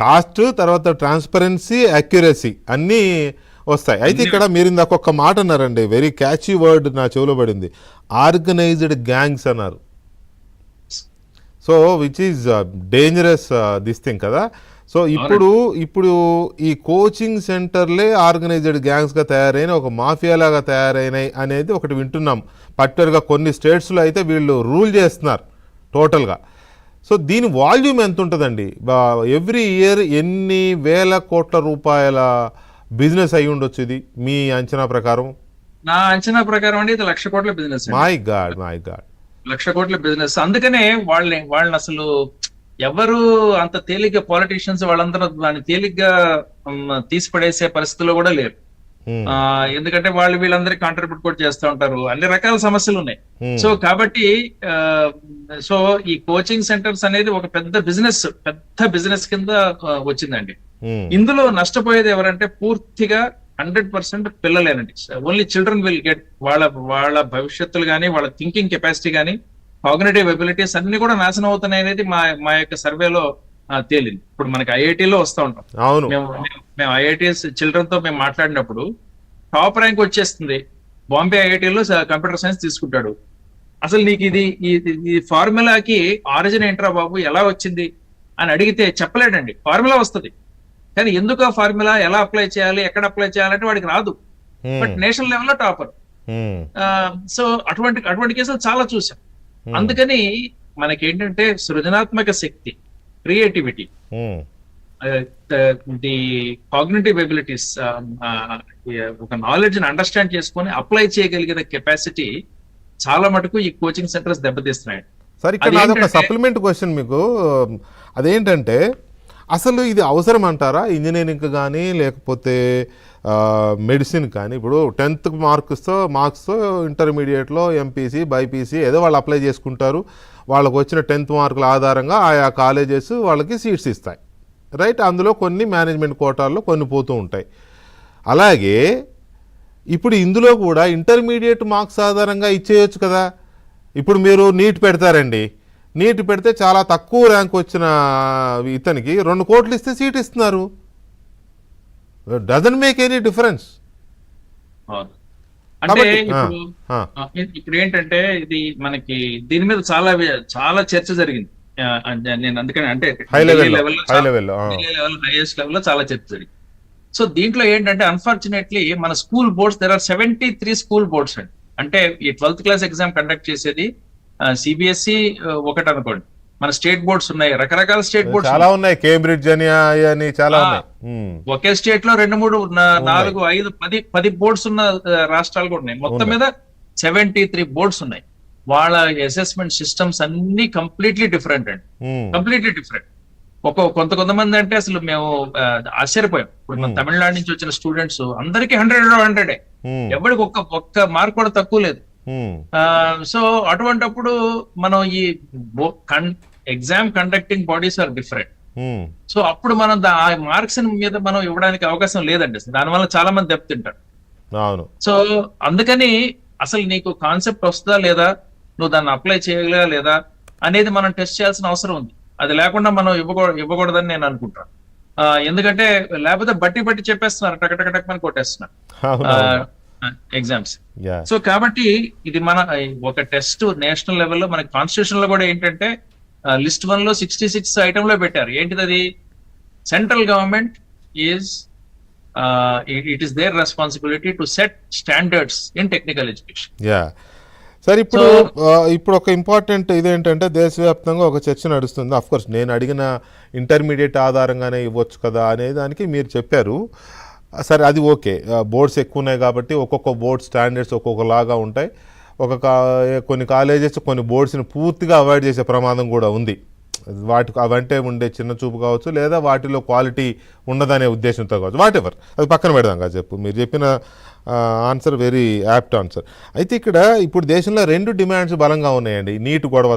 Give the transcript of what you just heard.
Cost, తర్వాత transparency, accuracy అన్నీ వస్తాయి. అయితే ఇక్కడ మీరు ఇందాక ఒక్క మాట అన్నారండి, వెరీ క్యాచీ వర్డ్ నా చెవిలో పడింది, ఆర్గనైజ్డ్ గ్యాంగ్స్ అన్నారు. So which is dangerous this thing కదా. సో ఇప్పుడు ఈ కోచింగ్ సెంటర్లే ఆర్గనైజ్డ్ గ్యాంగ్స్గా తయారైన, ఒక మాఫియాలాగా తయారైనాయి అనేది ఒకటి వింటున్నాం. పర్టికులర్గా కొన్ని స్టేట్స్లో అయితే వీళ్ళు రూల్ చేస్తున్నారు టోటల్గా. సో దీని వాల్యూమ్ ఎంత ఉంటుందండి? ఎవ్రీ ఇయర్ ఎన్ని వేల కోట్ల రూపాయల బిజినెస్ అయి ఉండొచ్చు ఇది మీ అంచనా ప్రకారం? నా అంచనా ప్రకారం అండి ఇది 1,00,000 కోట్ల బిజినెస్. మై గాడ్ 1,00,000 కోట్ల బిజినెస్. అందుకనే వాళ్ళని అసలు ఎవరు అంత తేలిగ్గా, పాలిటీషియన్స్ వాళ్ళందరూ దాన్ని తేలిగ్గా తీసిపడేసే పరిస్థితిలో కూడా లేరు. ఎందుకంటే వీళ్ళందరికీ కాంట్రిబ్యూట్ కూడా చేస్తూ ఉంటారు, అన్ని రకాల సమస్యలు ఉన్నాయి. సో కాబట్టి సో ఈ కోచింగ్ సెంటర్స్ అనేది ఒక పెద్ద బిజినెస్ కింద వచ్చిందండి. ఇందులో నష్టపోయేది ఎవరంటే పూర్తిగా 100% పిల్లలేనండి. ఓన్లీ చిల్డ్రన్ విల్ గెట్ వాళ్ళ భవిష్యత్తులు కానీ, వాళ్ళ థింకింగ్ కెపాసిటీ కానీ, కాగ్నిటివ్ ఎబిలిటీస్ అన్ని కూడా నాశనం అవుతున్నాయి అనేది మా యొక్క సర్వేలో తేలింది. ఇప్పుడు మనకి ఐఐటీలో వస్తూ ఉంటాం, మేము ఐఐటీఎస్ చిల్డ్రన్ తో మేము మాట్లాడినప్పుడు టాప్ ర్యాంక్ వచ్చేస్తుంది. బాంబే ఐఐటీలో కంప్యూటర్ సైన్స్ తీసుకుంటాడు. అసలు నీకు ఈ ఫార్ములాకి ఆరిజిన్ ఏంట్రా బాబు, ఎలా వచ్చింది అని అడిగితే చెప్పలేడండి. ఫార్ములా వస్తుంది కానీ ఎందుకు ఆ ఫార్ములా, ఎలా అప్లై చేయాలి, ఎక్కడ అప్లై చేయాలంటే వాడికి రాదు. బట్ నేషనల్ లెవెల్లో టాపర్. సో అటువంటి కేసులు చాలా చూసాం. అందుకని మనకేంటంటే సృజనాత్మక శక్తి, క్రియేటివిటీ, ది కాగ్నిటివ్ ఎబిలిటీస్, ఒక నాలెడ్జ్ ని అండర్స్టాండ్ చేసుకొని అప్లై చేయగలిగిన కెపాసిటీ చాలా మటుకు ఈ కోచింగ్ సెంటర్స్ దెబ్బతీస్తున్నాయి. సార్ ఇక్కడ నాదొక సప్లిమెంట్ క్వశ్చన్ మీకు, అదేంటంటే అసలు ఇది అవసరం అంటారా ఇంజనీరింగ్ కానీ లేకపోతే మెడిసిన్ కానీ? ఇప్పుడు 10th మార్క్స్తో ఇంటర్మీడియట్లో ఎంపీసీ, బైపీసీ ఏదో వాళ్ళు అప్లై చేసుకుంటారు. వాళ్ళకు వచ్చిన 10th మార్కుల ఆధారంగా ఆయా కాలేజెస్ వాళ్ళకి సీట్స్ ఇస్తాయి, రైట్? అందులో కొన్ని మేనేజ్మెంట్ కోటాల్లో కొన్ని పోతూ ఉంటాయి. అలాగే ఇప్పుడు ఇందులో కూడా ఇంటర్మీడియట్ మార్క్స్ ఆధారంగా ఇచ్చేయచ్చు కదా. ఇప్పుడు మీరు నీట్ పెడతారండి, నీట్ పెడితే చాలా తక్కువ ర్యాంక్ వచ్చిన ఇతనికి 2 కోట్లు ఇస్తే సీట్ ఇస్తున్నారు. Doesn't make any difference. అంటే ఇప్పుడు ఏంటంటే ఇది మనకి దీని మీద చాలా చర్చ జరిగింది. నేను అందుకని అంటే హైయెస్ట్ లెవెల్లో చాలా చర్చ జరిగింది. సో దీంట్లో ఏంటంటే అన్ఫార్చునేట్లీ మన school boards, there are 73 school boards అండి. అంటే ఈ 12th క్లాస్ ఎగ్జామ్ కండక్ట్ చేసేది సిబిఎస్ఈ ఒకటి అనుకోండి, మన స్టేట్ బోర్డ్స్ ఉన్నాయి, రకరకాల స్టేట్ బోర్డ్స్ చాలా ఉన్నాయి, కేంబ్రిడ్జ్ అని చాలా ఉన్నాయి. ఒకే స్టేట్ లో 2, 3, 4, 5, 10 బోర్డ్స్ ఉన్న రాష్ట్రాలు కూడా ఉన్నాయి. మొత్తం మీద 73 బోర్డ్స్ ఉన్నాయి. వాళ్ళ అసెస్మెంట్ సిస్టమ్స్ అన్ని కంప్లీట్లీ డిఫరెంట్ అండి, కంప్లీట్లీ డిఫరెంట్. కొంతమంది అంటే అసలు మేము ఆశ్చర్యపోయాం. ఇప్పుడు మన తమిళనాడు నుంచి వచ్చిన స్టూడెంట్స్ అందరికీ 100 ఎవరికి ఒక్క మార్క్ కూడా తక్కువ లేదు. సో అటువంటిప్పుడు మనం ఈ exam conducting bodies are different. So అప్పుడు మనం ఆ మార్క్స్ మీద మనం ఇవ్వడానికి అవకాశం లేదండి. దానివల్ల చాలా మంది దెబ్బతింటారు. సో అందుకని అసలు నీకు కాన్సెప్ట్ వస్తుందా లేదా, నువ్వు దాన్ని అప్లై చేయగలగా లేదా అనేది మనం టెస్ట్ చేయాల్సిన అవసరం ఉంది. అది లేకుండా మనం ఇవ్వకూడదని నేను అనుకుంటాను. ఎందుకంటే లేకపోతే బట్టి చెప్పేస్తున్నారు, టక్ అని కొట్టేస్తున్నారు ఎగ్జామ్స్. సో కాబట్టి ఇది మన ఒక టెస్ట్ నేషనల్ లెవెల్లో మన కాన్స్టిట్యూషన్ లో కూడా ఏంటంటే లిస్ట్ 1 లో 66 ఐటమ్ లో పెట్టారు. ఏంటిది అది? Central government it is there responsibility to set standards in technical education. Sir ఇప్పుడు ఒక ఇంపార్టెంట్ ఇదేంటంటే దేశవ్యాప్తంగా ఒక చర్చ నడుస్తుంది. అఫ్కోర్స్ నేను అడిగిన ఇంటర్మీడియట్ ఆధారంగానే ఇవ్వచ్చు కదా అనే దానికి మీరు చెప్పారు. సరే అది ఓకే, బోర్డ్స్ ఎక్కువ ఉన్నాయి కాబట్టి ఒక్కొక్క బోర్డ్ స్టాండర్డ్స్ ఒక్కొక్కలాగా ఉంటాయి. కొన్ని కాలేజెస్ కొన్ని బోర్డ్స్ని పూర్తిగా అవాయిడ్ చేసే ప్రమాదం కూడా ఉంది. అవంటే ఉండే చిన్న చూపు కావచ్చు, లేదా వాటిలో క్వాలిటీ ఉండదనే ఉద్దేశంతో కావచ్చు, వాట్ ఎవర్, అది పక్కన పెడదాం కదా. మీరు చెప్పిన ఆన్సర్ వెరీ యాప్ట్ ఆన్సర్. అయితే ఇక్కడ ఇప్పుడు దేశంలో 2 డిమాండ్స్ బలంగా ఉన్నాయండి నీట్ గొడవ